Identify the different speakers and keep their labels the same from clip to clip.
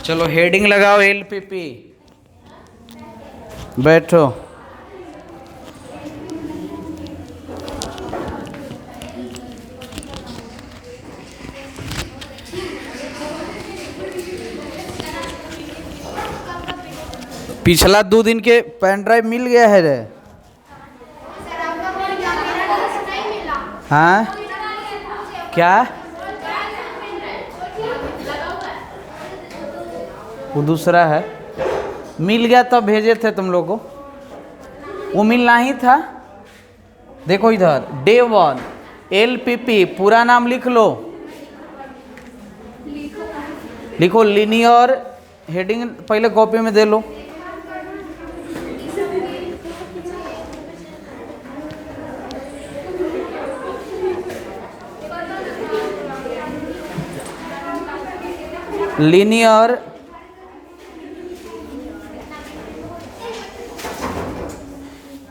Speaker 1: चलो हेडिंग लगाओ एलपीपी। बैठो। पिछला 2 दिन के पेन ड्राइव मिल गया है रे? हाँ क्या? वो दूसरा है, मिल गया तब भेजे थे तुम लोग को, वो मिलना ही था। देखो इधर डे 1 एलपीपी पूरा नाम लिख लो, लिखो लीनियर। हेडिंग पहले कॉपी में दे लो।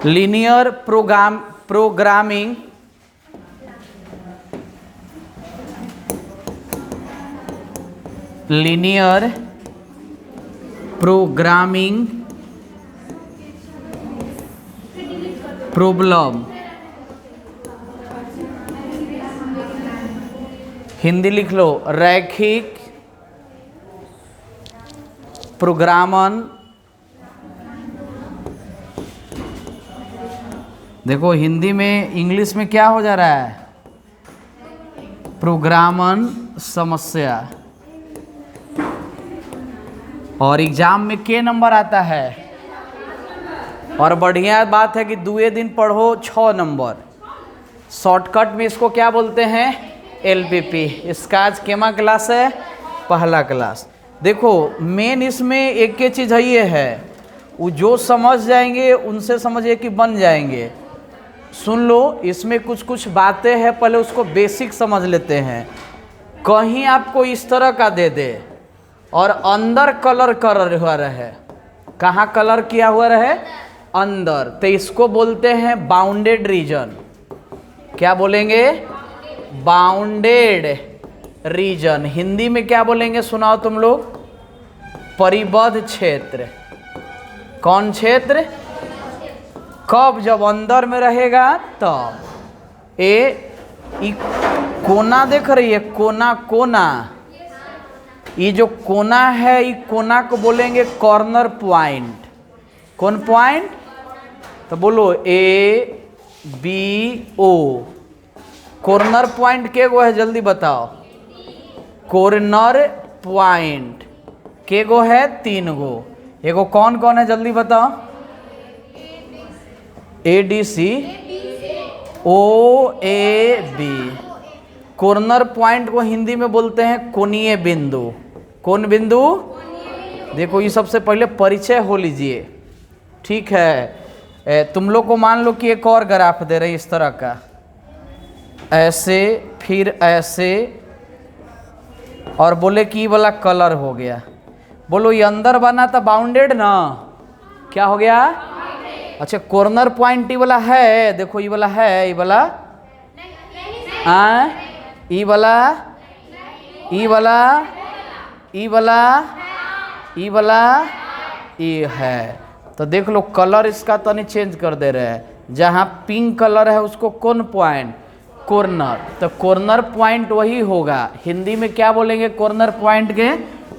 Speaker 1: Linear programming linear programming problem. Hindi लिख लो रैखिक प्रोग्रामन। देखो हिंदी में इंग्लिश में क्या हो जा रहा है? प्रोग्रामन समस्या। और एग्जाम में के नंबर आता है? और बढ़िया बात है कि 2 दिन पढ़ो 6 नंबर। शॉर्टकट में इसको क्या बोलते हैं? एलपीपी। इसका आज केमा क्लास है? पहला क्लास। देखो मेन इसमें एक ही चीज़ है, ये है वो जो समझ जाएंगे उनसे समझिए कि बन जाएंगे। सुन लो, इसमें कुछ कुछ बातें हैं, पहले उसको बेसिक समझ लेते हैं। कहीं आपको इस तरह का दे दे और अंदर कलर कर हुआ रहे, कहाँ कलर किया हुआ रहे? अंदर, तो इसको बोलते हैं बाउंडेड रीजन। क्या बोलेंगे? Bounded reason. हिंदी में क्या बोलेंगे सुनाओ तुम लोग? परिबद्ध क्षेत्र। कौन क्षेत्र? कब? जब अंदर में रहेगा तब। ये कोना देख रही है? कोना कोना, ये जो कोना है, ये कोना को बोलेंगे कॉर्नर पॉइंट। कौन पॉइंट? तो बोलो A B O. Corner point के गो है? जल्दी बताओ। कॉर्नर पॉइंट के गो है? 3 गो। एगो कौन कौन है जल्दी बताओ? A D C O A B. Corner point को हिंदी में बोलते हैं कोणीय बिंदु। कौन बिंदु? देखो ये सबसे पहले परिचय हो लीजिए, ठीक है। तुम लोग को मान लो कि एक और ग्राफ दे रही इस तरह का, ऐसे फिर ऐसे, और बोले कि ये वाला कलर हो गया। बोलो ये अंदर बना था बाउंडेड ना, क्या हो गया? अच्छा कॉर्नर पॉइंट ये वाला है, देखो ये वाला है, ये वाला ई वाला, ई वाला, ई वाला, ई वाला, ये है। तो देख लो कलर इसका तो नहीं चेंज कर दे रहे हैं। जहाँ पिंक कलर है उसको कौन पॉइंट? कॉर्नर। तो कॉर्नर पॉइंट वही होगा। हिंदी में क्या बोलेंगे? कॉर्नर पॉइंट के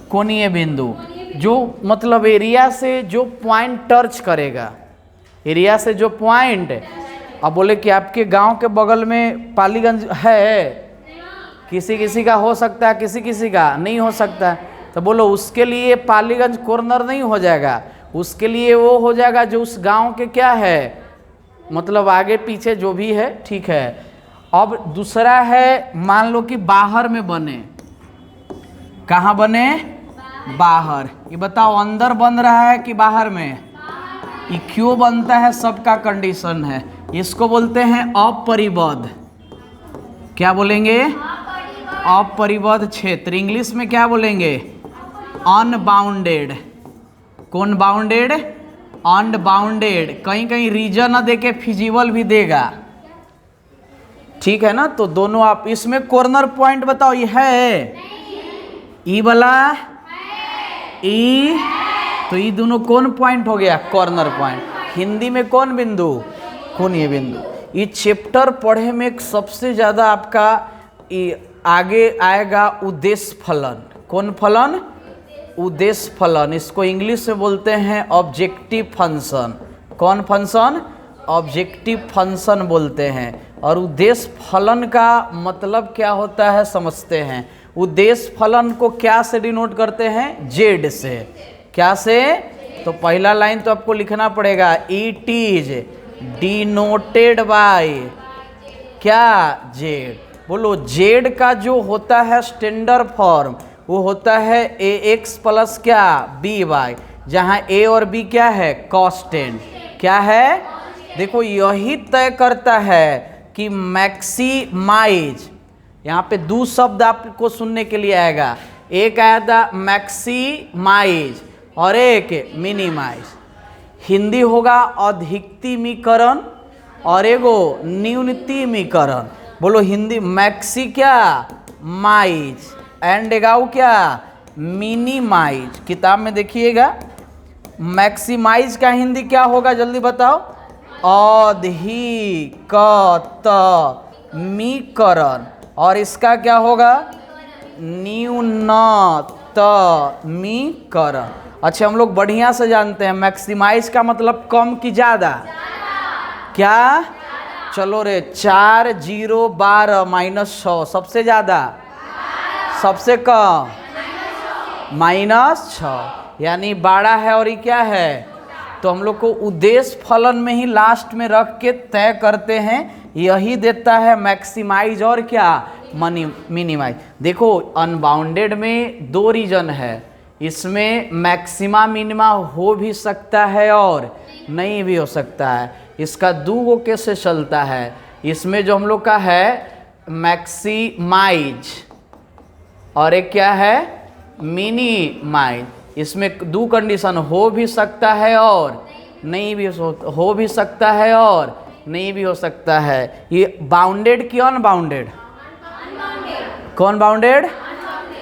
Speaker 1: कोणीय बिंदु। जो मतलब एरिया से जो पॉइंट टच करेगा, एरिया से जो पॉइंट। अब बोले कि आपके गांव के बगल में पालीगंज है, किसी किसी का हो सकता है, किसी किसी का नहीं हो सकता। तो बोलो उसके लिए पालीगंज कॉर्नर नहीं हो जाएगा, उसके लिए वो हो जाएगा जो उस गांव के क्या है, मतलब आगे पीछे जो भी है, ठीक है। अब दूसरा है, मान लो कि बाहर में बने। कहाँ बने? बाहर। ये बताओ अंदर बन रहा है कि बाहर में? ये क्यों बनता है? सबका कंडीशन है। इसको बोलते हैं अपरिबद्ध। क्या बोलेंगे? अपरिबद्ध क्षेत्र। इंग्लिश में क्या बोलेंगे? अनबाउंडेड। कौन बाउंडेड? अनबाउंडेड। कहीं कहीं रीजन न देके फिजिबल भी देगा, ठीक है ना। तो दोनों आप इसमें कॉर्नर पॉइंट बताओ, ये है ई वाला ई, तो ये दोनों कौन पॉइंट हो गया? Corner point. हिंदी में कौन बिंदु? कोणीय बिंदु। ये चैप्टर पढ़े में एक सबसे ज़्यादा आपका आगे आएगा उद्देश्य फलन। कौन फलन? उद्देश्य फलन। इसको इंग्लिश में बोलते हैं ऑब्जेक्टिव फंक्शन। कौन फंक्शन? ऑब्जेक्टिव फंक्शन बोलते हैं। और उद्देश्य फलन का मतलब क्या होता है समझते हैं। उद्देश्य फलन को क्या से डिनोट करते हैं? जेड से। क्या से? तो पहला लाइन तो आपको लिखना पड़ेगा, इट इज डिनोटेड बाय क्या? जेड। बोलो, जेड का जो होता है स्टैंडर्ड फॉर्म वो होता है ए एक्स प्लस क्या? बी वाई, जहाँ ए और बी क्या है? कांस्टेंट। क्या है? देखो, यही तय करता है कि मैक्सिमाइज, यहाँ पे दो शब्द आपको सुनने के लिए आएगा। एक आया था मैक्सिमाइज और एक मिनिमाइज। हिंदी होगा अधिकतमीकरण और एगो न्यूनतमीकरण। बोलो, हिंदी मैक्सी क्या? माइज एंड एगाओ क्या? मिनिमाइज। किताब में देखिएगा, मैक्सिमाइज का हिंदी क्या होगा? जल्दी बताओ। अधिकतमीकरण। और इसका क्या होगा? न्यूनतमीकरण। अच्छा, हम लोग बढ़िया से जानते हैं मैक्सिमाइज का मतलब कम कि ज़्यादा? क्या? चलो रे, 4 0 12 -6 सबसे ज़्यादा, सबसे कम -6, यानी बड़ा है और ये क्या है? तो हम लोग को उद्देश्य फलन में ही लास्ट में रख के तय करते हैं। यही देता है मैक्सिमाइज और क्या? मिनिमाइज। देखो, अनबाउंडेड में दो रीजन है। इसमें मैक्सिमा मिनिमा हो भी सकता है और नहीं भी हो सकता है। इसका दो कैसे चलता है। इसमें जो हम लोग का है मैक्सिमाइज और एक क्या है? मिनिमाइज। इसमें दो कंडीशन हो भी सकता है और नहीं भी हो भी सकता है और नहीं भी हो सकता है। ये बाउंडेड कि अनबाउंडेड? कौन बाउंडेड?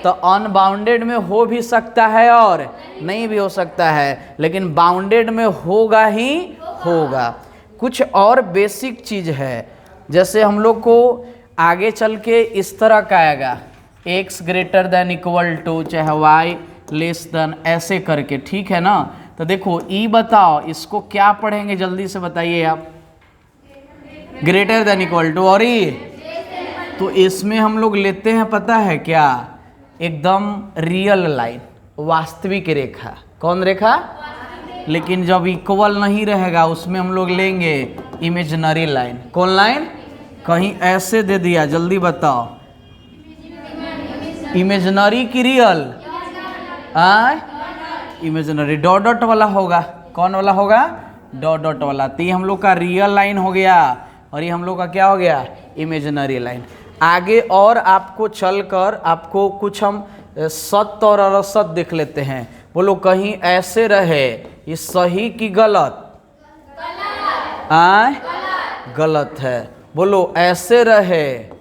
Speaker 1: तो अनबाउंडेड में हो भी सकता है और नहीं भी हो सकता है, लेकिन बाउंडेड में होगा ही होगा। कुछ और बेसिक चीज़ है, जैसे हम लोग को आगे चल के इस तरह का आएगा, x greater than equal to चाहे y लेस देन, ऐसे करके, ठीक है ना। तो देखो, ई बताओ इसको क्या पढ़ेंगे, जल्दी से बताइए आप। ग्रेटर देन इक्वल टू और ई, तो इसमें हम लोग लेते हैं पता है क्या? एकदम रियल लाइन, वास्तविक रेखा। कौन रेखा? लेकिन जब इक्वल नहीं रहेगा उसमें हम लोग लेंगे इमेजिनरी लाइन। कौन लाइन? कहीं ऐसे दे दिया, जल्दी बताओ, इमेजिनरी की रियल? इमेजिनरी डॉट डॉट वाला होगा। कौन वाला होगा? डॉट डॉट वाला। तो ये हम लोग का रियल लाइन हो गया और ये हम लोग का क्या हो गया? Imaginary line. आगे और आपको चलकर आपको कुछ हम सत्य और असत्य देख लेते हैं। बोलो, कहीं ऐसे रहे, ये सही कि गलत? गलत है। बोलो, ऐसे रहे,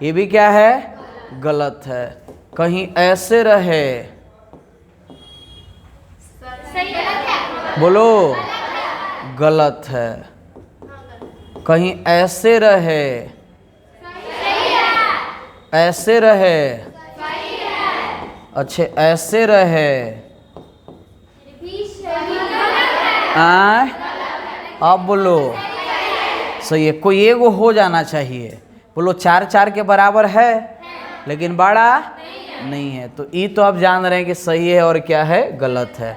Speaker 1: ये भी क्या है? गलत है। कहीं ऐसे रहे, बोलो, गलत है। कहीं ऐसे रहे, ऐसे रहे, अच्छे ऐसे रहे, अब बोलो सही है। कोई एगो हो जाना चाहिए। बोलो, 4 4 के बराबर है लेकिन बड़ा नहीं है। तो ये तो आप जान रहे हैं कि सही है और क्या है? गलत है।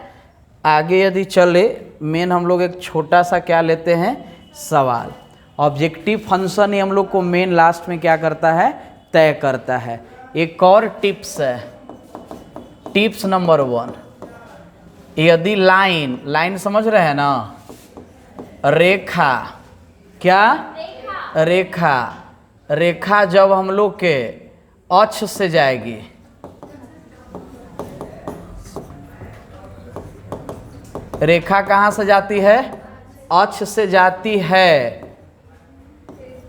Speaker 1: आगे यदि चले, मेन हम लोग एक छोटा सा क्या लेते हैं? सवाल। ऑब्जेक्टिव फंक्शन ही हम लोग को मेन लास्ट में क्या करता है? तय करता है। एक और टिप्स है, टिप्स नंबर 1। यदि लाइन समझ रहे हैं ना? रेखा, क्या? रेखा जब हम लोग के अक्ष से जाएगी, रेखा कहाँ से जाती है? अक्ष से जाती है।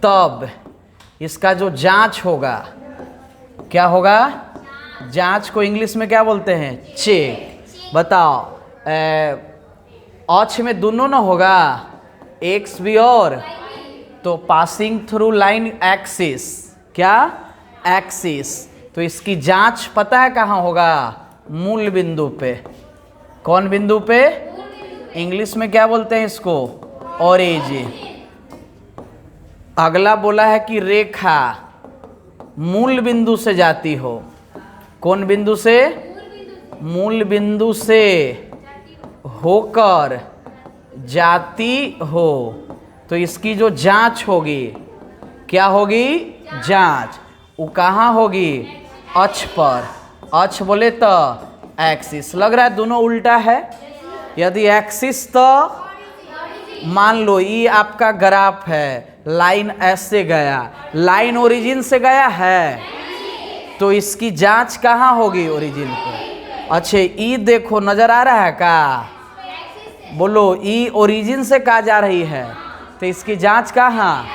Speaker 1: तब इसका जो जांच होगा क्या होगा? जांच को इंग्लिश में क्या बोलते हैं? चेक। बताओ ऑक्ष में दोनों ना होगा, एक्स भी और, तो पासिंग थ्रू लाइन एक्सिस, क्या? एक्सिस। तो इसकी जांच पता है कहाँ होगा? मूल बिंदु पे। कौन बिंदु पे? इंग्लिश में क्या बोलते हैं इसको? ओरिजिन। अगला बोला है कि रेखा मूल बिंदु से जाती हो। कौन बिंदु से? मूल बिंदु से होकर जाती हो, तो इसकी जो जांच होगी, क्या होगी? जांच। वो कहाँ होगी? अक्ष पर। अक्ष बोले तो एक्सिस। लग रहा है दोनों उल्टा है। यदि एक्सिस तो मान लो ये आपका ग्राफ है, लाइन ऐसे गया, लाइन ओरिजिन से गया है, तो इसकी जांच कहाँ होगी? ओरिजिन पे। अच्छा ई देखो नजर आ रहा है का? बोलो ई ओरिजिन से कहाँ जा रही है, तो इसकी जांच कहाँ?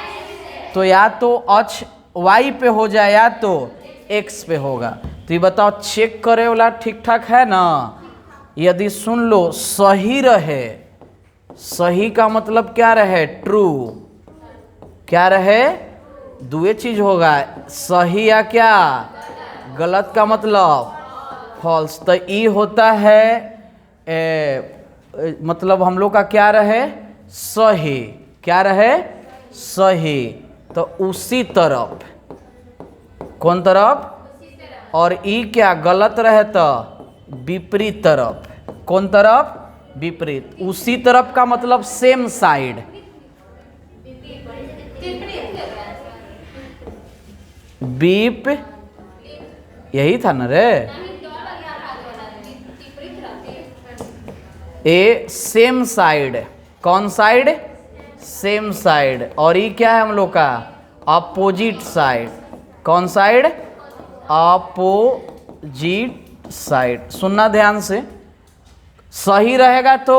Speaker 1: तो या तो अक्ष वाई पे हो जाए या तो एक्स पे होगा। तो ये बताओ चेक करे वाला ठीक ठाक है ना? यदि सुन लो सही रहे, सही का मतलब क्या रहे? ट्रू। क्या रहे? दुए चीज होगा, सही या क्या? गलत का मतलब फॉल्स। तो ई होता है मतलब हम लोग का क्या रहे? सही। क्या रहे? सही। तो उसी तरफ। कौन तरफ? और ई क्या गलत रहे तो विपरीत तरफ। कौन तरफ? विपरीत। उसी तरफ का मतलब सेम साइड। बीप यही था ना रे? ए सेम साइड। कौन साइड? Same side. और ये क्या है हम लोग का? Opposite side. कौन साइड? Opposite side. सुनना ध्यान से। सही रहेगा तो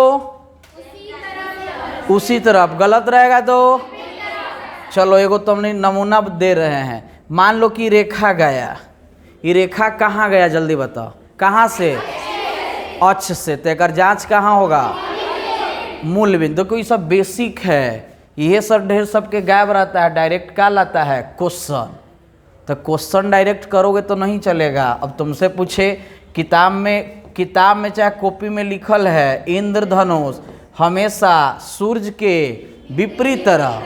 Speaker 1: उसी तरफ, गलत रहेगा तो चलो एगो तुमने नमूना दे रहे हैं। मान लो कि रेखा गया, ये रेखा कहाँ गया जल्दी बताओ? कहाँ से? अक्ष से। तो अगर जांच कहाँ होगा? मूल बिंदु। कोई सब बेसिक है, ये सब ढेर सबके गायब रहता है। डायरेक्ट क्या लाता है? क्वेश्चन। तो क्वेश्चन डायरेक्ट करोगे तो नहीं चलेगा। अब तुमसे पूछे किताब में चाहे कॉपी में लिखल है इंद्रधनुष हमेशा सूर्य के विपरीत तरफ,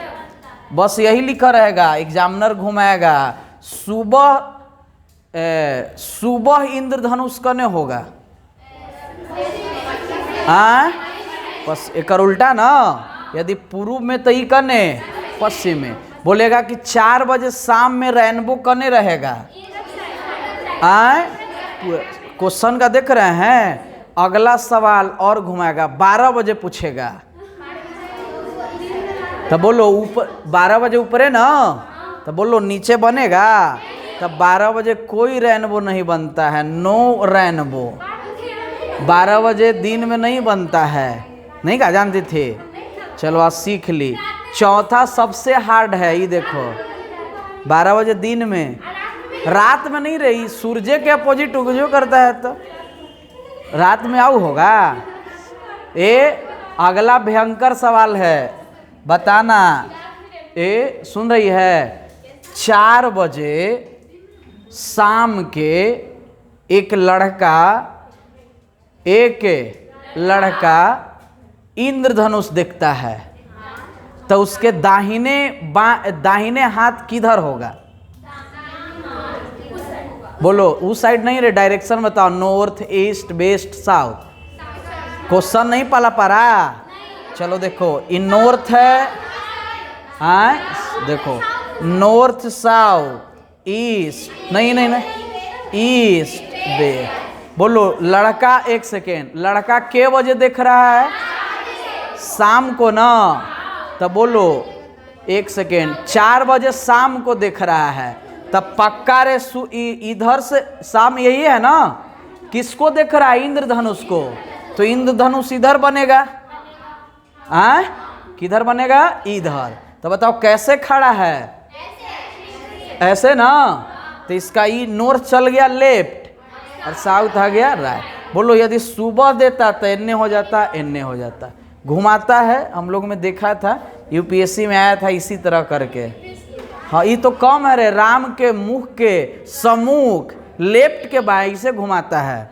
Speaker 1: बस यही लिखा रहेगा। एग्जामिनर घुमाएगा सुबह इंद्रधनुष कने होगा। बस एक उल्टा ना। यदि पूर्व में तो ई कने, पश्चिम में। बोलेगा कि 4 बजे शाम में रेनबो कने रहेगा। क्वेश्चन का देख रहे हैं। अगला सवाल और घुमाएगा, 12 बजे पूछेगा। तो बोलो ऊपर 12 बजे ऊपर है ना, तो बोलो नीचे बनेगा। तब 12 बजे कोई रेनबो नहीं बनता है। नो रेनबो 12 बजे दिन में नहीं बनता है। नहीं कहा जानते थे? चलो आज सीख ली। चौथा सबसे हार्ड है, ये देखो 12 बजे दिन में, रात में नहीं रही। सूर्य के अपोजिट उगजो करता है तो रात में आऊ होगा। अगला भयंकर सवाल है, बताना। सुन रही है? 4 बजे शाम के एक लड़का इंद्रधनुष देखता है, तो उसके दाहिने हाथ किधर होगा? बोलो उस साइड नहीं रे, डायरेक्शन बताओ। North, east, west, south. Question नहीं पाला पारा। चलो देखो इन नॉर्थ है, देखो नॉर्थ, साउथ, ईस्ट, नहीं ईस्ट वेस्ट। बोलो लड़का, एक सेकेंड, लड़का के बजे देख रहा है? शाम को ना। तब बोलो एक सेकेंड, 4 बजे शाम को देख रहा है, तब पक्का रे इधर से शाम यही है ना? किसको देख रहा है? इंद्रधनुष को। तो इंद्रधनुष इधर बनेगा। किधर बनेगा? इधर। तो बताओ कैसे खड़ा है? ऐसे ना। तो इसका ई नॉर्थ चल गया लेफ्ट और साउथ आ गया राइट। बोलो यदि सुबह देता तो एन्ने हो जाता, एन्ने हो जाता, घुमाता है। हम लोग में देखा था, यूपीएससी में आया था इसी तरह करके। हाँ ये तो कम है रे, राम के मुख के सम्मुख लेफ्ट के बाई से घुमाता है,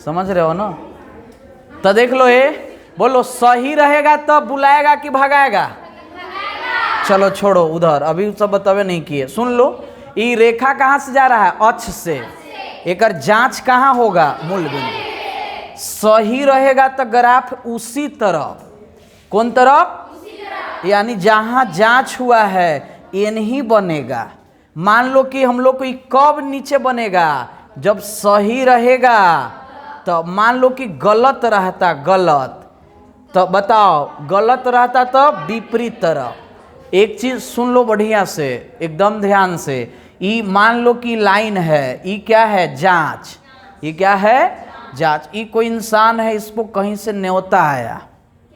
Speaker 1: समझ रहे हो ना। तो देख लो ये, बोलो सही रहेगा तब बुलाएगा कि भगाएगा? चलो छोड़ो उधर, अभी सब बतावे नहीं किए। सुन लो, ये रेखा कहाँ से जा रहा है? अक्ष से। एकर जांच कहाँ होगा? मूल बिंदु। सही रहेगा तो ग्राफ उसी तरफ, कौन तरफ? यानी जहाँ जांच हुआ है ये नहीं बनेगा। मान लो कि हम लोग को कब नीचे बनेगा? जब सही रहेगा। तो मान लो कि गलत रहता, गलत, तो बताओ गलत रहता तो विपरीत तरफ। एक चीज सुन लो बढ़िया से, एकदम ध्यान से। ई मान लो कि लाइन है, ई क्या है? जांच। ये क्या है? जांच। ई कोई इंसान है, इसको कहीं से न्योता आया,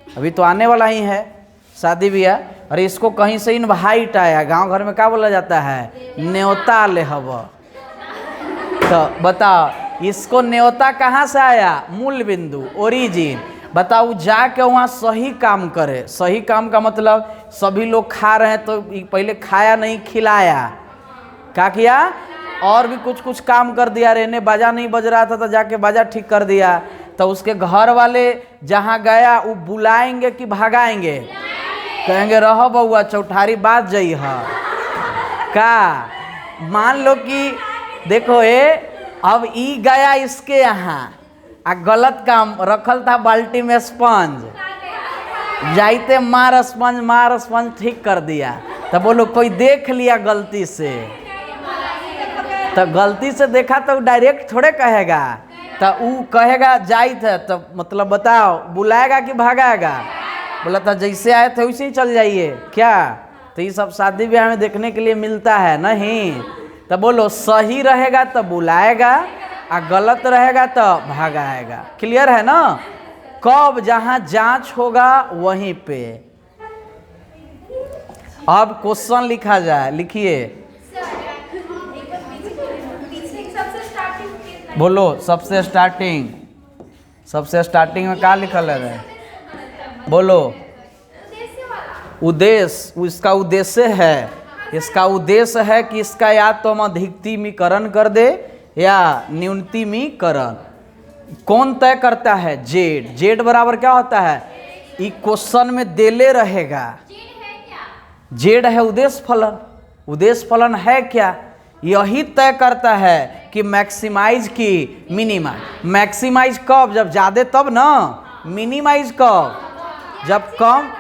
Speaker 1: अभी तो आने वाला ही है शादी ब्याह, और इसको कहीं से इनवाइट आया। गांव घर में क्या बोला जाता है? न्योता ले हव। तो बताओ इसको न्योता कहाँ से आया? मूल बिंदु, ओरिजिन। बताओ जाके वहाँ सही काम करे। सही काम का मतलब सभी लोग खा रहे हैं तो पहले खाया नहीं, खिलाया। क्या किया? और भी कुछ कुछ काम कर दिया। रहने बाजा नहीं बज रहा था तो जाके बाजा ठीक कर दिया। तो उसके घर वाले जहाँ गया वो बुलाएंगे कि भगाएंगे? कहेंगे रहो बउआ चौठारी बात जई है का। मान लो कि देखो ये अब ई गया इसके यहाँ आ गलत काम रखल था बाल्टी में स्पंज, जाइते मार स्पंज ठीक कर दिया। तो बोलो कोई देख लिया गलती से, तो गलती से देखा तो डायरेक्ट थोड़े कहेगा, तो वो कहेगा जाइत है, तो मतलब बताओ बुलाएगा कि भागाएगा? बोला था जैसे आए थे वैसे ही चल जाइए क्या? तो ये सब शादी ब्याह में देखने के लिए मिलता है नहीं। तो बोलो सही रहेगा तो बुलाएगा और गलत रहेगा तो भगाएगा। क्लियर है ना? कब? जहां जांच होगा वहीं पे। अब क्वेश्चन लिखा जाए, लिखिए। बोलो सबसे स्टार्टिंग, सबसे स्टार्टिंग में क्या लिखल है? बोलो उद्देश्य। इसका उद्देश्य है, इसका उद्देश्य है कि इसका या तो हम अधिकतमीकरण कर दे या न्यूनतमीकरण। कौन तय करता है? जेड। जेड बराबर क्या होता है? ये क्वेश्चन में देले रहेगा। जेड है उद्देश्य फलन। उद्देश्य फलन है क्या? यही तय करता है कि मैक्सिमाइज की मिनिमाइज। मैक्सिमाइज कब? जब ज्यादा तब ना। मिनिमाइज कब? जब कम।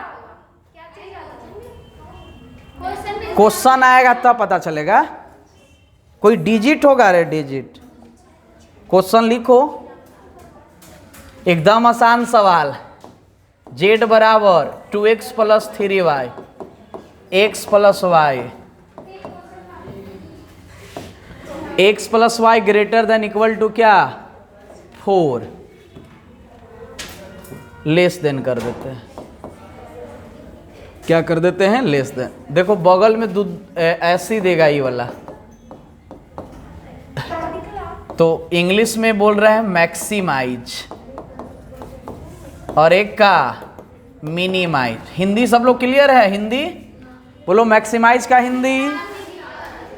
Speaker 1: क्वेश्चन आएगा तब पता चलेगा। कोई डिजिट होगा रे, डिजिट। क्वेश्चन लिखो, एकदम आसान सवाल। जेड बराबर 2x plus 3y, x plus Y, x plus Y greater than equal to क्या? 4। लेस देन कर देते हैं। क्या कर देते हैं? Less than. देखो बगल में दूध ऐसी देगा ये वाला, तो इंग्लिश में बोल रहे हैं मैक्सिमाइज, और एक का मिनिमाइज। हिंदी सब लोग क्लियर है? हिंदी बोलो मैक्सिमाइज का हिंदी।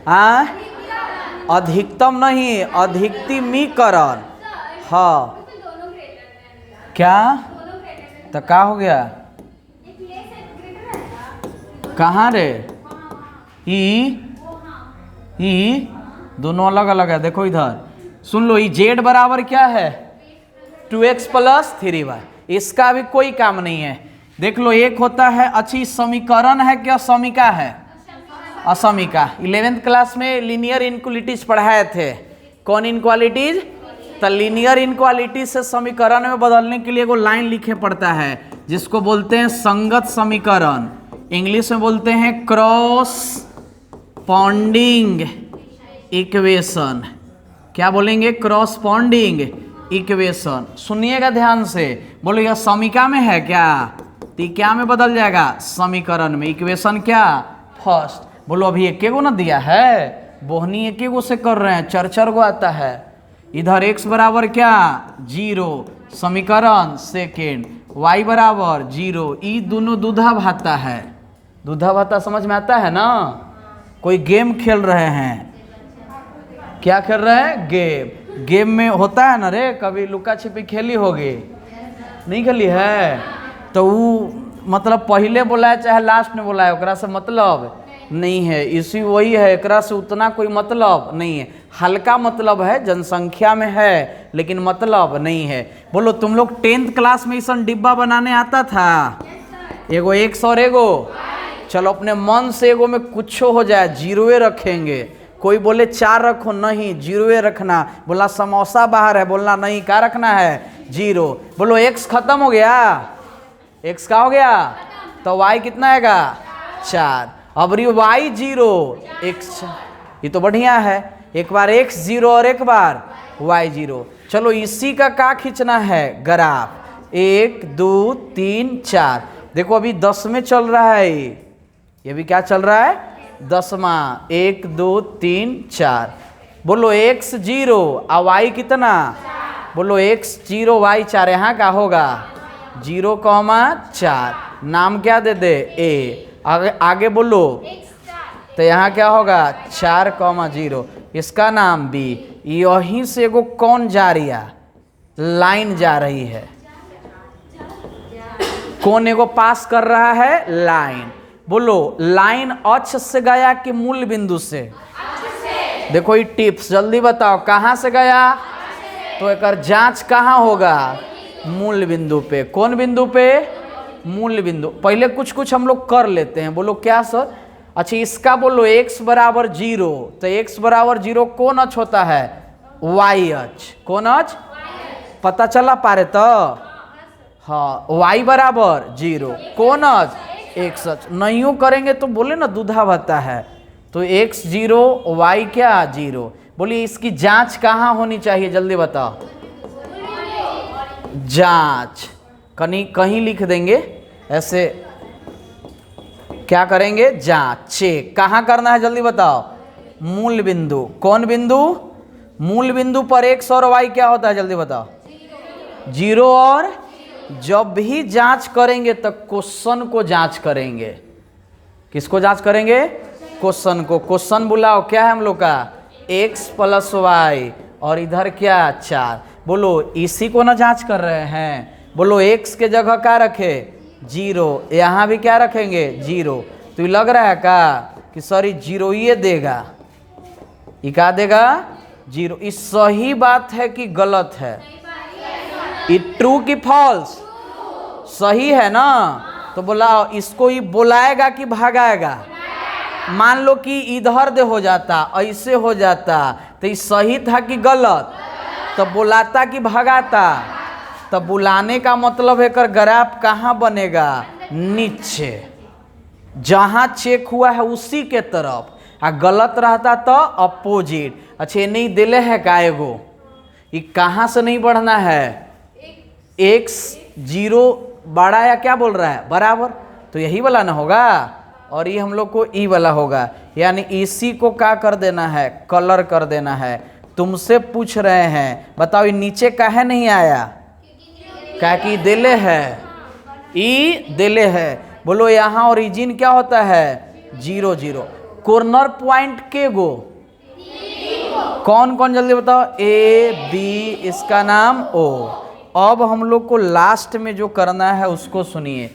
Speaker 1: हाँ, अधिकतम नहीं, अधिकतमीकरण। हाँ क्या? तो क्या हो गया? कहाँ रे? ई दोनों अलग अलग है। देखो इधर सुन लो, ये जेड बराबर क्या है? 2x plus 3y। इसका भी कोई काम नहीं है। देख लो, एक होता है अच्छी समीकरण है क्या? समीका है, असमीका। 11th क्लास में लीनियर इनक्वालिटीज पढ़ाए थे। कौन इनक्वालिटीज? तो लीनियर इनक्वालिटी से समीकरण में बदलने के लिए एगो लाइन लिखे पड़ता है जिसको बोलते हैं संगत समीकरण। इंग्लिश में बोलते हैं क्रॉसपॉन्डिंग इक्वेशन। क्या बोलेंगे? Corresponding equation. सुनिएगा ध्यान से। बोलो यह समीका में है क्या? तो क्या में बदल जाएगा? समीकरण में। इक्वेशन क्या? फर्स्ट। बोलो अभी एक को ना दिया है, बोहनी एक ही गो से कर रहे हैं, चार चार गो आता है। इधर x बराबर क्या 0, समीकरण सेकेंड, y बराबर 0। ये दोनों दूधा भाता है, दूधा भाता समझ में आता है ना। कोई गेम खेल रहे हैं, क्या खेल रहे हैं गेम। गेम में होता है ना रे, कभी लुका छिपी खेली होगी, नहीं खेली है, तो वो मतलब पहले बोलाए चाहे लास्ट में बोलाए ओकरा से मतलब नहीं है। इसी वही है, एकरा से उतना कोई मतलब नहीं है। हल्का मतलब है, जनसंख्या में है, लेकिन मतलब नहीं है। बोलो तुम लोग 10th क्लास में ऐसा डिब्बा बनाने आता था, एगो एक्स और एगो, चलो अपने मन से एगो में कुछ हो जाए, जीरोए रखेंगे। कोई बोले 4 रखो, नहीं जीरोए रखना। बोला समोसा बाहर है, बोलना नहीं क्या रखना है 0। बोलो एक्स खत्म हो गया, एक्स का हो गया, तो वाई कितना आएगा 4। अब रही वाई 0 एक्स, ये तो बढ़िया है। एक बार x 0 और एक बार y 0। चलो इसी का क्या खींचना है ग्राफ, 1 2 3 4। देखो अभी 10 में चल रहा है, ये भी क्या चल रहा है 10वां, 1 2 3 4। बोलो x 0 और y कितना, बोलो x 0 y 4। यहाँ क्या होगा 0,4। नाम क्या दे दे a। आगे बोलो, तो यहाँ क्या होगा 4,0। इसका नाम b। यहीं से एगो कौन जा रही है, लाइन जा रही है। कौन एगो पास कर रहा है, लाइन। बोलो लाइन अक्ष से गया कि मूल बिंदु से, देखो ये टिप्स जल्दी बताओ, कहाँ से गया, तो एक जांच कहाँ होगा, मूल बिंदु पे। कौन बिंदु पे, मूल बिंदु। पहले कुछ कुछ हम लोग कर लेते हैं। बोलो क्या सर, अच्छा इसका बोलो x बराबर 0, तो x बराबर 0 कौन अक्ष होता है, y अक्ष। कौन अक्ष, पता चला पारे तो, हाँ y बराबर 0 कौन अक्ष, x अक्ष। नहीं करेंगे तो बोले ना दूधा भत्ता है, तो x 0 y क्या 0। बोलिए इसकी जांच कहाँ होनी चाहिए, जल्दी बताओ। जांच कहीं लिख देंगे ऐसे, क्या करेंगे जांच, चेक कहाँ करना है जल्दी बताओ, मूल बिंदु। कौन बिंदु, मूल बिंदु पर x और y क्या होता है जल्दी बताओ, 0। और जब भी जांच करेंगे तो क्वेश्चन को जांच करेंगे। किसको जांच करेंगे, क्वेश्चन को। क्वेश्चन बुलाओ, क्या है हम लोग का x + y और इधर क्या 4। बोलो इसी को ना जांच कर रहे हैं। बोलो x के जगह क्या रखे 0, यहाँ भी क्या रखेंगे 0। तो ये लग रहा है का कि सॉरी 0 ये देगा, ये क्या देगा 0। ये सही बात है कि गलत है, ये ट्रू कि फॉल्स, सही है ना। तो बोला इसको ये बुलाएगा कि भगाएगा। मान लो कि इधर दे हो जाता, ऐसे हो जाता, तो ये सही था कि गलत, तो बुलाता कि भगाता। तो बुलाने का मतलब है कर ग्राफ कहाँ बनेगा, नीचे, जहाँ चेक हुआ है उसी के तरफ। आ गलत रहता तो अपोजिट। अच्छा ये नहीं दिले है का एगो, ये कहाँ से नहीं बढ़ना है, x 0 बड़ा या क्या बोल रहा है बराबर, तो यही वाला ना होगा। और ये हम लोग को ई वाला होगा, यानी इसी को क्या कर देना है, कलर कर देना है। तुमसे पूछ रहे हैं बताओ ये नीचे काहे नहीं आया, क्या कि दिले है, ई दिले है। बोलो यहाँ ओरिजिन क्या होता है 0 0। कॉर्नर पॉइंट के गो, कौन कौन जल्दी बताओ, A B, इसका नाम O। अब हम लोग को लास्ट में जो करना है उसको सुनिए।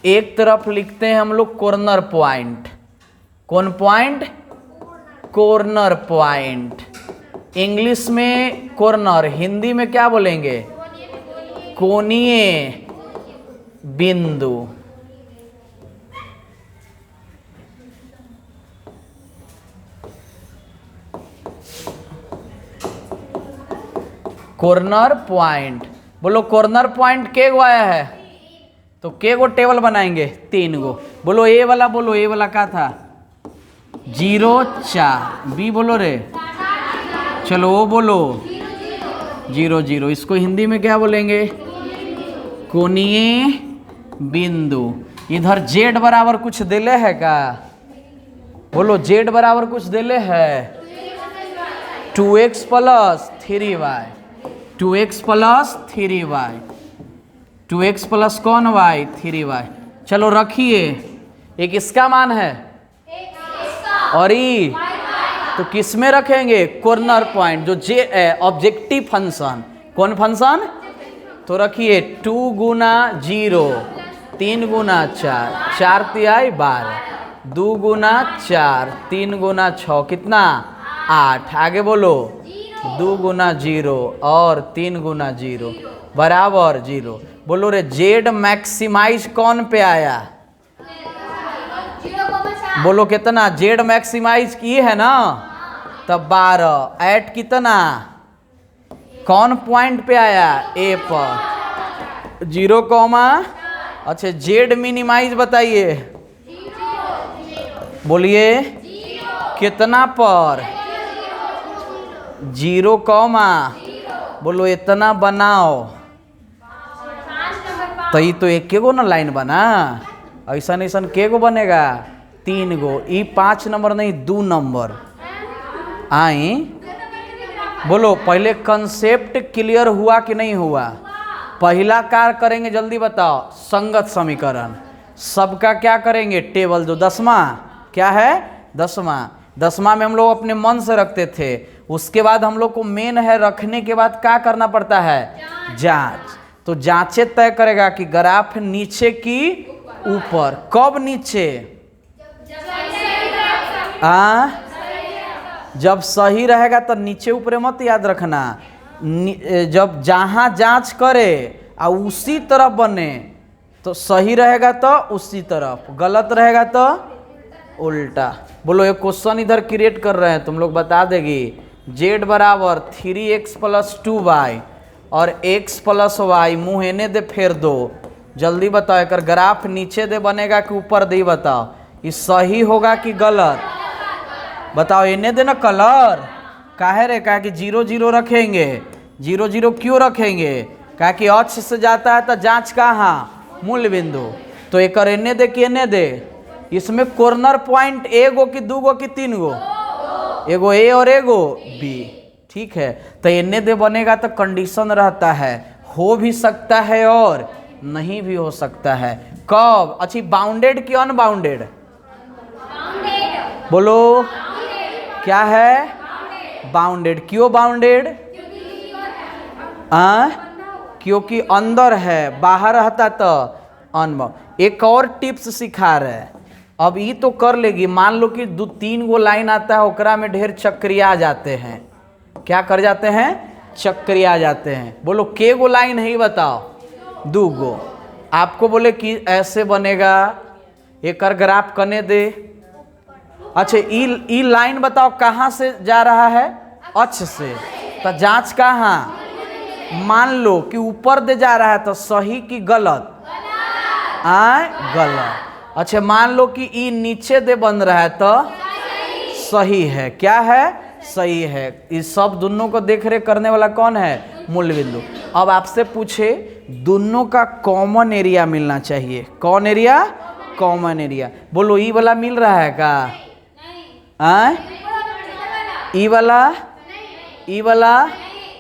Speaker 1: एक तरफ लिखते हैं हम लोग कॉर्नर पॉइंट। कौन पॉइंट, कॉर्नर पॉइंट। इंग्लिश में कॉर्नर, हिंदी में क्या बोलेंगे, कोणीय बिंदु। Corner point. बोलो कॉर्नर पॉइंट के गो आया है, तो के गो टेबल बनाएंगे 3 गो। बोलो ए वाला, बोलो ए वाला क्या था 0 4। बी बोलो रे, चलो वो बोलो 0 0। इसको हिंदी में क्या बोलेंगे, कोणीय बिंदु। इधर z बराबर कुछ दिले है का, बोलो z बराबर कुछ दिले है, 2x plus 3y, 2x plus 3y, 2x plus कौन y 3y। चलो रखिए, एक इसका मान है और ई तो किस में रखेंगे, कॉर्नर पॉइंट, जो जे ऑब्जेक्टिव फंक्शन, कौन फंक्शन, तो रखिए 2 गुना 0, 3 गुना 4, 4 तिहाई 12, 2 गुना 4, 3 गुना 6 कितना 8, आगे बोलो 2 गुना 0 और 3 गुना 0 बराबर 0। बोलो रे जेड मैक्सिमाइज कौन पे आया, बोलो कितना, जेड मैक्सिमाइज की है ना, तब 12 एट कितना, कौन पॉइंट पे आया, ए पर 0 कॉमा, अच्छा जेड मिनिमाइज बताइए, बोलिए कितना पर, 0 कॉमा, बोलो इतना बनाओ, तो ये तो एक गो ना लाइन बना, ऐसा ऐसा के गो बनेगा, 3 गो, ई 5 नंबर नहीं 2 नंबर। आई बोलो पहले कंसेप्ट क्लियर हुआ कि नहीं हुआ, पहला कार्य करेंगे जल्दी बताओ, संगत समीकरण, सबका क्या करेंगे, टेबल जो 10वां क्या है, 10वां में हम लोग अपने मन से रखते थे, उसके बाद हम लोग को मेन है, रखने के बाद क्या करना पड़ता है, जांच, तो जांचे तय करेगा कि ग्राफ नीचे की ऊपर, कब नीचे, जब सही रहेगा तो नीचे ऊपर मत याद रखना, जब जहां जांच करे और उसी तरफ बने तो सही रहेगा तो उसी तरफ, गलत रहेगा तो उल्टा। बोलो एक क्वेश्चन इधर क्रिएट कर रहे हैं, तुम लोग बता देगी, z बराबर 3x प्लस 2y और x प्लस y, मुँह एने दे फेर दो, जल्दी बताओ एक ग्राफ नीचे दे बनेगा कि ऊपर दे, बताओ ये सही होगा कि गलत, बताओ इन्हें देना कलर, काहे रे, कहा कि 0 0 रखेंगे, 0 0 क्यों रखेंगे, कहा कि अक्ष से जाता है तो जांच कहाँ, मूल बिंदु, तो एक इन्हें दे कि इन्हें दे, इसमें कॉर्नर पॉइंट एगो कि 2 गो कि 3 गो, एगो ए और एगो बी, ठीक है, तो इन्हें दे बनेगा तो कंडीशन रहता है, हो भी सकता है और नहीं भी हो सकता है, कब, अच्छी बाउंडेड कि अनबाउंडेड, बोलो क्या है, बाउंडेड, क्यों बाउंडेड, क्योंकि अंदर है, बाहर रहता तो अनबाउंड। एक और टिप्स सिखा रहे हैं, अब ये तो कर लेगी, मान लो कि 2-3 गो लाइन आता है, ओकरा में ढेर चक्रिया जाते हैं, क्या कर जाते हैं, चक्रिया जाते हैं, बोलो के गो लाइन है बताओ, 2 गो, आपको बोले कि ऐसे बनेगा, एक ग्राफ कने दे, अच्छा ई लाइन बताओ कहाँ से जा रहा है, अक्ष से, तो जांच कहाँ, मान लो कि ऊपर दे जा रहा है तो सही कि गलत, गलत, अच्छा मान लो कि ई नीचे दे बन रहा है तो सही है, क्या है, सही है, इस सब दोनों को देख रेख करने वाला कौन है, मूल बिंदु। अब आपसे पूछे दोनों का कॉमन एरिया मिलना चाहिए, कौन एरिया, कॉमन एरिया, बोलो ई वाला मिल रहा है का, ई वाला,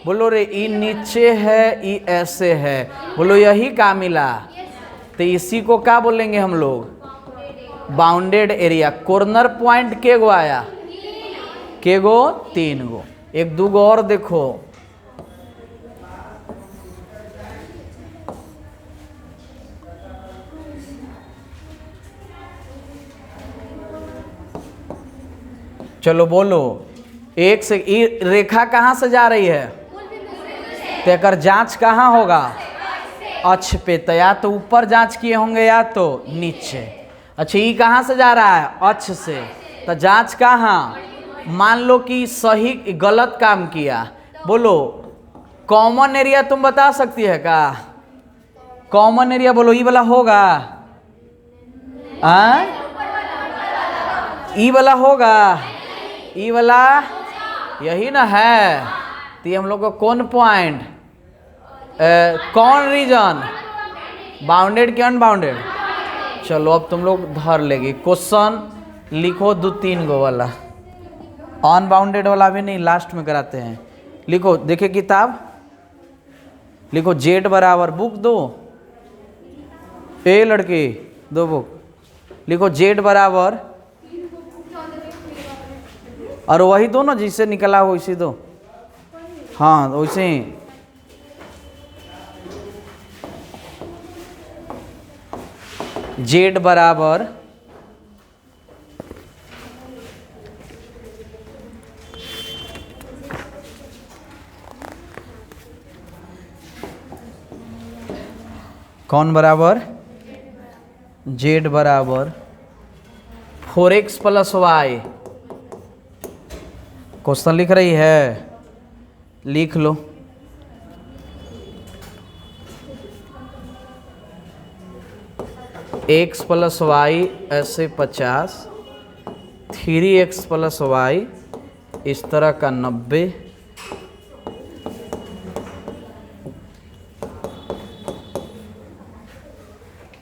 Speaker 1: बोलो रे ई नीचे है, ई ऐसे है, बोलो यही का मिला, तो इसी को क्या बोलेंगे हम लोग, बाउंडेड एरिया। कॉर्नर पॉइंट के गो आया, के गो, 3 गो, 1 2 गो और देखो, चलो बोलो, एक से ई रेखा कहाँ से जा रही है, तो एक जांच कहाँ होगा, अक्ष पे, तो या तो ऊपर जांच किए होंगे या तो नीचे, अच्छा ई कहाँ से जा रहा है, अक्ष से, तो जांच कहाँ, मान लो कि सही गलत काम किया, बोलो कॉमन एरिया तुम बता सकती है का, कॉमन एरिया बोलो ई वाला होगा, ई वाला होगा, ई वाला यही ना है, तो ये हम लोग को कौन पॉइंट, कौन रीजन, बाउंडेड कि अनबाउंडेड। चलो अब तुम लोग धर लेगी, क्वेश्चन लिखो 2-3 गो वाला, अनबाउंडेड वाला भी नहीं, लास्ट में कराते हैं। लिखो, देखिए किताब, लिखो जेड बराबर, बुक दो, ए लड़के दो बुक, लिखो जेड बराबर, और वही दो ना जिससे निकला हो वैसे दो, हाँ वैसे ही। जेड बराबर कौन बराबर, जेड बराबर 4x प्लस वाई। क्वेश्चन लिख रही है, लिख लो। x प्लस वाई ऐसे 50, 3x प्लस वाई इस तरह का 90,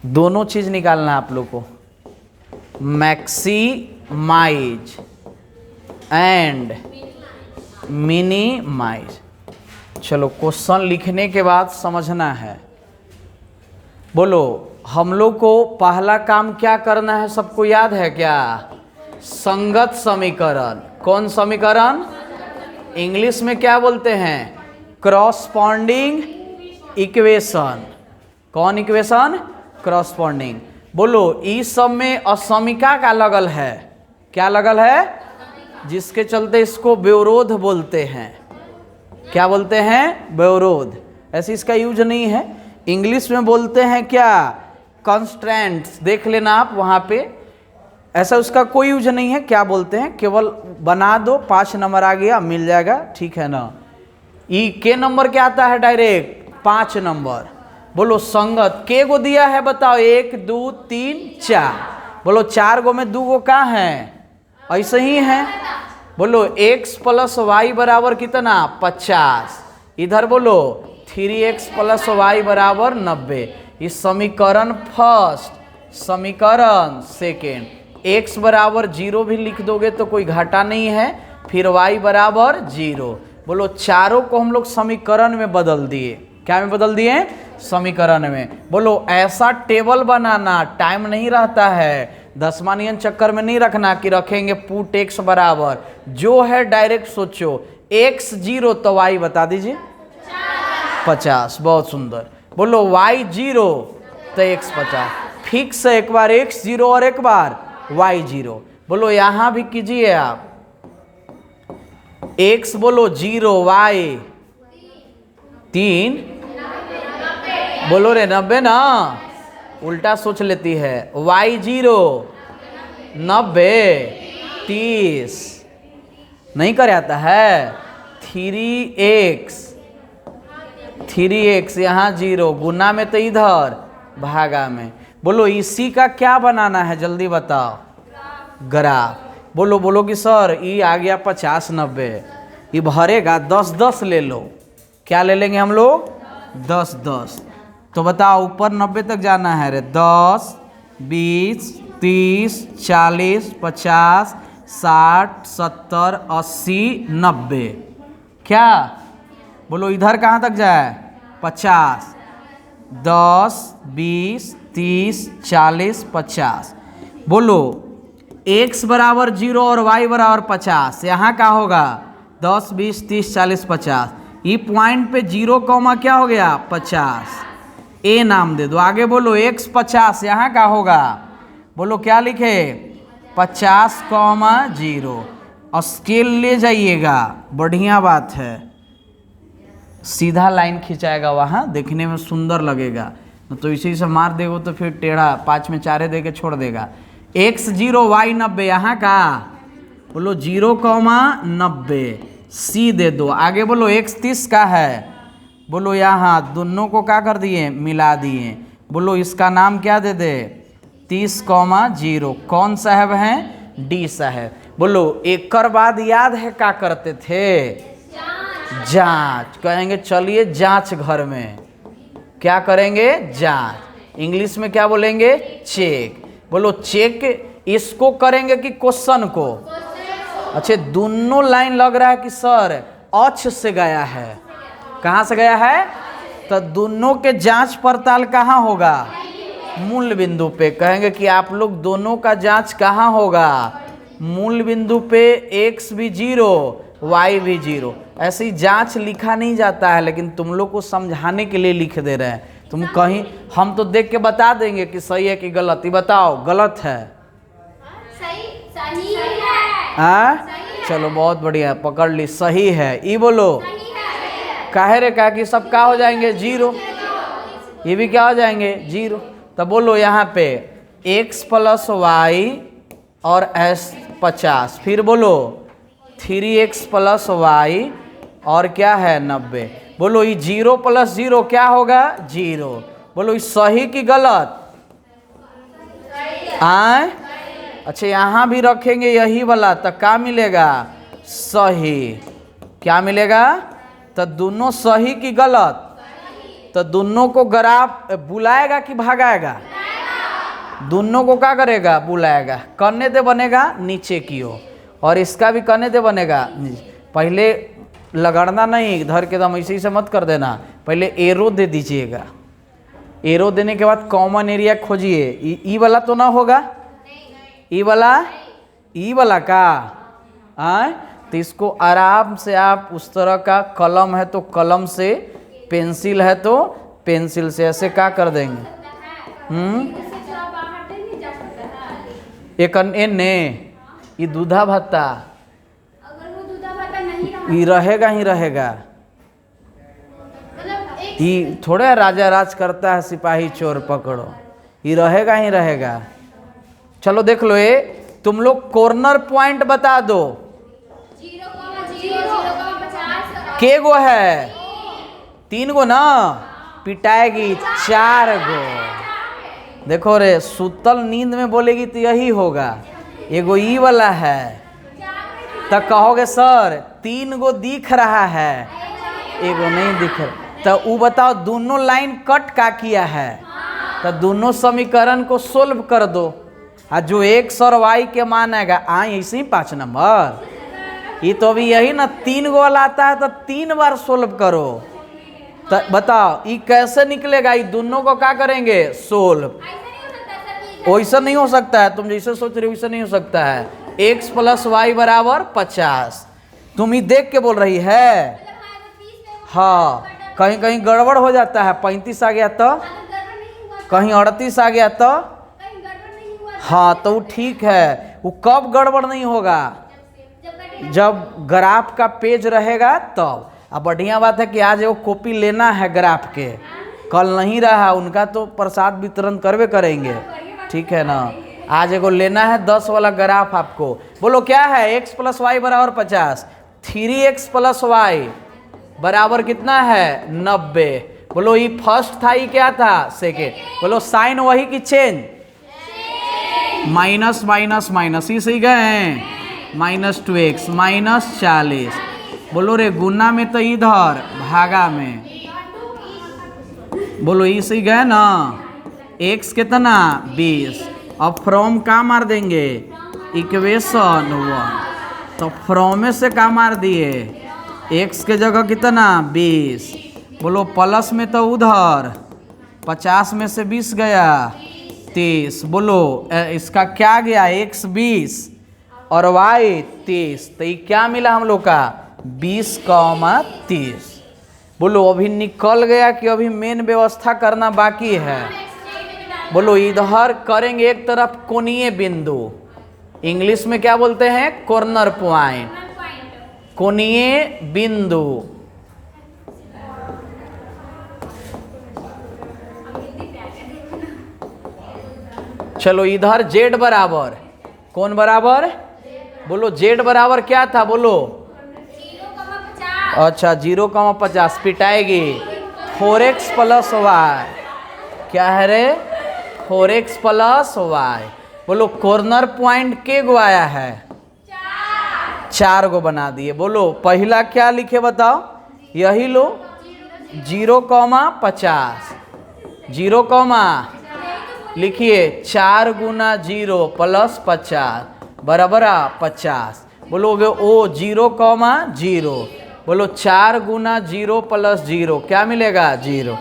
Speaker 1: दोनों चीज निकालना है आप लोग को, मैक्सिमाइज एंड मिनिमाइज। चलो क्वेश्चन लिखने के बाद समझना है। बोलो, हम लोग को पहला काम क्या करना है, सबको याद है क्या? संगत समीकरण। कौन समीकरण? इंग्लिश में क्या बोलते हैं? Corresponding equation. कौन इक्वेशन? क्रॉसपॉन्डिंग। बोलो, इस सब में असमिका का लगल है। क्या लगल है? जिसके चलते इसको व्यवरोध बोलते हैं। क्या बोलते हैं? व्यवरोध। ऐसे इसका यूज नहीं है। इंग्लिश में बोलते हैं क्या? कंस्ट्रेंट्स। देख लेना आप वहाँ पे, ऐसा उसका कोई यूज नहीं है। क्या बोलते हैं? केवल बना दो, 5 नंबर आ गया, मिल जाएगा, ठीक है ना। ई के नंबर क्या आता है? Direct 5 number. बोलो, संगत के गो दिया है बताओ? 1 2 3 4। बोलो, 4 गो में 2 गो कहाँ है? ऐसे ही है। बोलो, x प्लस वाई बराबर कितना? 50। इधर बोलो 3x प्लस वाई बराबर 90। इस समीकरण फर्स्ट, समीकरण सेकेंड। x बराबर 0 भी लिख दोगे तो कोई घाटा नहीं है। फिर y बराबर 0। बोलो, चारों को हम लोग समीकरण में बदल दिए। क्या में बदल दिए? समीकरण में। बोलो, ऐसा टेबल बनाना, टाइम नहीं रहता है, दसमानियन चक्कर में नहीं रखना कि रखेंगे पुट x बराबर। जो है डायरेक्ट सोचो, x 0 तो y बता दीजिए 50। बहुत सुंदर। बोलो, y 0 तो x 50। फिक्स है, एक बार x 0 और एक बार y 0। बोलो, यहां भी कीजिए आप, x बोलो 0, y 3। बोलो रे 90 ना, उल्टा सोच लेती है। y 0 90 30 नहीं कर आता है। 3x यहाँ 0, गुना में तो इधर, भागा में। बोलो, इसी का क्या बनाना है? जल्दी बताओ। ग्राफ। बोलो बोलो कि सर ये आ गया 50 90, ये भरेगा 10 10 ले लो। क्या ले लेंगे हम लोग? 10 10। तो बताओ, ऊपर 90 तक जाना है रे। 10 20 30 40 50 60 70 80 90। क्या? बोलो, इधर कहाँ तक जाए? 50। 10 20 30 40 50। बोलो, x बराबर 0 और y बराबर 50। यहाँ क्या होगा? 10 20 30 40 50। ये पॉइंट पे 0 कॉमा क्या हो गया? 50। ए नाम दे दो। आगे बोलो, x 50, यहाँ क्या होगा? बोलो, क्या लिखे? 50,0। और स्केल ले जाइएगा, बढ़िया बात है। सीधा लाइन खिंचाएगा, वहाँ देखने में सुंदर लगेगा। तो इसी से मार देगो तो फिर टेढ़ा 5 में 4 दे के छोड़ देगा। x 0 y 90, यहाँ का बोलो 0,90। सी दे दो। आगे बोलो, x 30 का है। बोलो, यहाँ दोनों को क्या कर दिए? मिला दिए। बोलो, इसका नाम क्या दे दे? 30,0। कौन साहब हैं? डी साहब। बोलो, एक कर बाद याद है क्या करते थे? जांच। कहेंगे चलिए जांच घर में। क्या करेंगे? जांच। इंग्लिश में क्या बोलेंगे? चेक। बोलो, चेक इसको करेंगे कि क्वेश्चन को? अच्छा दोनों लाइन लग रहा है कि सर अक्ष से गया है, कहाँ से गया है? तो दोनों के जांच पड़ताल कहाँ होगा? मूल बिंदु पे। कहेंगे कि आप लोग दोनों का जांच कहाँ होगा? मूल बिंदु पे। x भी 0 y भी 0। ऐसे ही जांच लिखा नहीं जाता है, लेकिन तुम लोग को समझाने के लिए लिख दे रहे हैं। तुम कहीं हम तो देख के बता देंगे कि सही है कि गलत। ही बताओ गलत है।
Speaker 2: सही है।
Speaker 1: हाँ चलो बहुत बढ़िया, पकड़ ली, सही है। ई बोलो काहे रे, कहा कि सब क्या हो जाएंगे? 0। ये भी क्या हो जाएंगे? 0। तो बोलो यहाँ पे x + y और s 50। फिर बोलो 3x + y और क्या है 90। बोलो ये 0 + 0 क्या होगा? 0। बोलो ये सही कि गलत? आए अच्छा यहाँ भी रखेंगे यही वाला, तो क्या मिलेगा? सही। क्या मिलेगा? तो दोनों सही कि गलत? तो दोनों को ग्राफ बुलाएगा कि भगाएगा? दोनों को क्या करेगा? बुलाएगा। करने दे बनेगा नीचे की ओर, और इसका भी करने दे बनेगा। पहले लगड़ना नहीं, इधर के दम ऐसे ही से मत कर देना, पहले एरो दे दीजिएगा। एरो देने के बाद कॉमन एरिया खोजिए। ई वाला तो ना होगा? ई वाला का आए तो इसको आराम से आप उस तरह का, कलम है तो कलम से, पेंसिल है तो पेंसिल से ऐसे क्या कर देंगे। एक ने ये दूधा भत्ता ये रहेगा ही रहेगा। ये थोड़े राजा राज करता है सिपाही चोर पकड़ो, ये रहेगा ही रहेगा। चलो देख लो, ये तुम लोग कॉर्नर पॉइंट बता दो।
Speaker 2: 0,0,0,50
Speaker 1: के गो है? 3 गो ना, पिटाएगी 4 गो। देखो रे, सुतल नींद में बोलेगी तो यही होगा। एगो ई वाला है तो कहोगे सर 3 गो दिख रहा है, एगो नहीं दिख रहा। तो वो बताओ दोनों लाइन कट का किया है, तो दोनों समीकरण को सोल्व कर दो। जो x और y के मान आएगा ऐसे ही 5 नंबर। ये तो अभी यही ना 3 गो वाला आता है, तो 3 बार सोल्व करो। तो बताओ ये कैसे निकलेगा? ये दोनों को क्या करेंगे? सोल्व। वैसा नहीं हो सकता है, तुम जैसे सोच रहे हो वैसा नहीं हो सकता है। x + y = 50। तुम ही देख के बोल रही है। हाँ कहीं कहीं गड़बड़ हो जाता है। 35 आ गया तो, कहीं 38 आ गया तो, हाँ तो वो ठीक है। वो कब गड़बड़ नहीं होगा? जब ग्राफ का पेज रहेगा तब। अब बढ़िया बात है कि आज वो कॉपी लेना है ग्राफ के, कल नहीं रहा उनका तो प्रसाद वितरण करवे करेंगे, ठीक है ना। आज एगो लेना है 10 वाला ग्राफ आपको। बोलो क्या है? x + y = 50। 3x + y बराबर कितना है? 90। बोलो ये फर्स्ट था, ये क्या था? सेकेंड। बोलो साइन वही की चेंज? माइनस माइनस माइनस ही सही गए हैं। -2x -40। बोलो रे गुना में तो इधर, भागा में बोलो ये सही गए ना। x कितना? 20। अब फ्रॉम का मार देंगे? इक्वेशन 1। तो फ्रॉम में से का मार दिए? x के जगह कितना? 20। बोलो प्लस में तो उधर 50 में से 20 गया 30। बोलो इसका क्या गया? x 20 और y 30। तो ये क्या मिला हम लोग का? 20,30। बोलो अभी निकल गया कि अभी मेन व्यवस्था करना बाकी है? बोलो इधर करेंगे एक तरफ कोणीय बिंदु, इंग्लिश में क्या बोलते हैं? कॉर्नर पॉइंट, कोणीय बिंदु। चलो इधर z बराबर, कौन बराबर? बोलो z बराबर क्या था? बोलो
Speaker 2: 0,50।
Speaker 1: अच्छा 0,50 पिटाएगी 4x + y। क्या है रे? 4x + y। बोलो कॉर्नर पॉइंट के गो आया है? 4 गो बना दिए। बोलो पहला क्या लिखे बताओ? यही लो 0,50। 0, लिखिए 4 × 0 + 50 बराबर 50। बोलोगे ओ 0,0। बोलो 4 गुना 0 प्लस 0 क्या मिलेगा 0।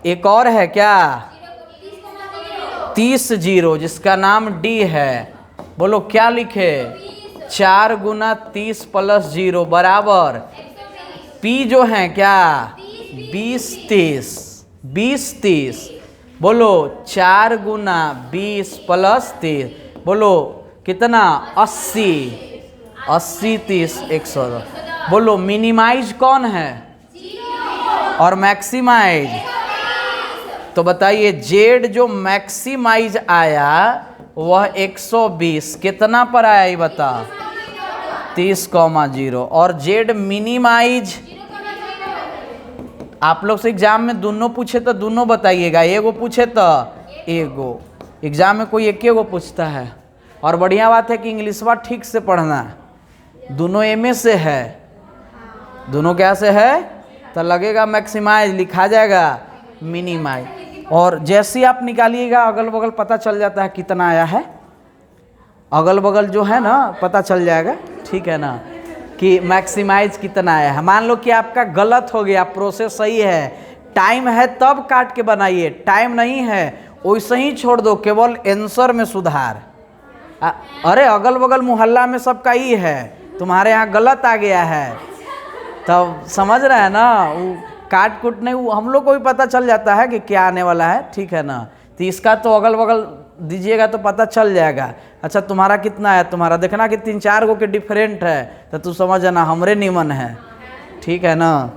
Speaker 1: एक और है क्या 30 जीरो जिसका नाम डी है। बोलो क्या लिखे 4 गुना 30 प्लस 0 बराबर पी जो है क्या 20 30। बोलो 4 गुना 20 प्लस 30 बोलो कितना 80 30 100। बोलो मिनिमाइज कौन है और मैक्सिमाइज। तो बताइए जेड जो मैक्सिमाइज आया वह 120 कितना पर आया ये बता 30,0 और जेड मिनिमाइज। आप लोग से एग्जाम में दोनों पूछे तो दोनों बताइएगा, एगो पूछे तो एगो। एग्जाम में कोई एक गो पूछता है। और बढ़िया बात है कि इंग्लिशवा ठीक से पढ़ना, दोनों एमए से है, दोनों क्या से है तो लगेगा मैक्सिमाइज लिखा जाएगा मिनिमाइज। और जैसे ही आप निकालिएगा अगल बगल पता चल जाता है कितना आया है, अगल बगल जो है ना पता चल जाएगा, ठीक है ना, कि मैक्सिमाइज कितना आया है। मान लो कि आपका गलत हो गया, प्रोसेस सही है, टाइम है तब काट के बनाइए, टाइम नहीं है वैसे ही छोड़ दो, केवल आंसर में सुधार। अरे अगल बगल मोहल्ला में सबका ही है, तुम्हारे यहाँ गलत आ गया है, तब समझ रहे हैं ना, वो काट कुट नहीं, वो हम लोग को भी पता चल जाता है कि क्या आने वाला है, ठीक है ना। तो इसका तो अगल बगल दीजिएगा तो पता चल जाएगा। अच्छा तुम्हारा कितना है, तुम्हारा देखना कि 3-4 गो के डिफरेंट है तो तू समझ ना हमरे निमन है, ठीक है ना।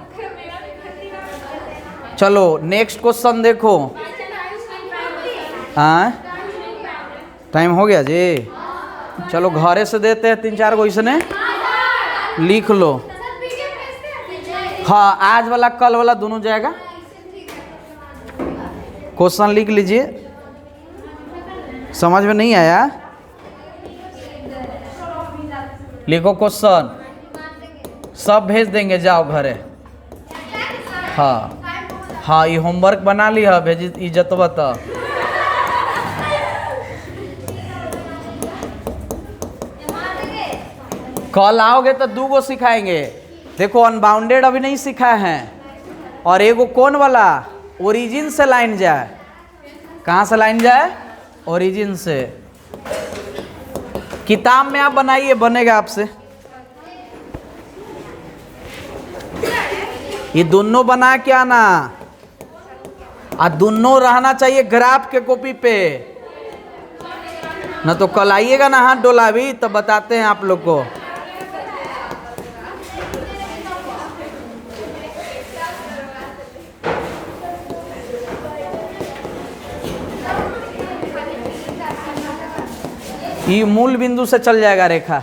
Speaker 1: चलो नेक्स्ट क्वेश्चन देखो। हाँ टाइम हो गया जी, चलो घरे से देते हैं 3-4 गो इसने लिख लो। हाँ आज वाला कल वाला दोनों जाएगा। क्वेश्चन लिख लीजिए, समझ में नहीं आया लिखो क्वेश्चन, सब भेज देंगे जाओ घरे। हाँ हाँ ये होमवर्क बना लिया, भेज इज्जतवा तो। कल आओगे तो 2 गो सिखाएंगे। देखो अनबाउंडेड अभी नहीं सिखाए हैं, और एगो कौन वाला ओरिजिन से लाइन जाए। कहाँ से लाइन जाए ओरिजिन से। किताब में आप बनाइए, बनेगा आपसे। ये दोनों बना के आना, और दोनों रहना चाहिए ग्राफ के कॉपी पे, न तो कल आइएगा ना हाथ डोला भी तो बताते हैं आप लोग को। ये मूल बिंदु से चल जाएगा रेखा।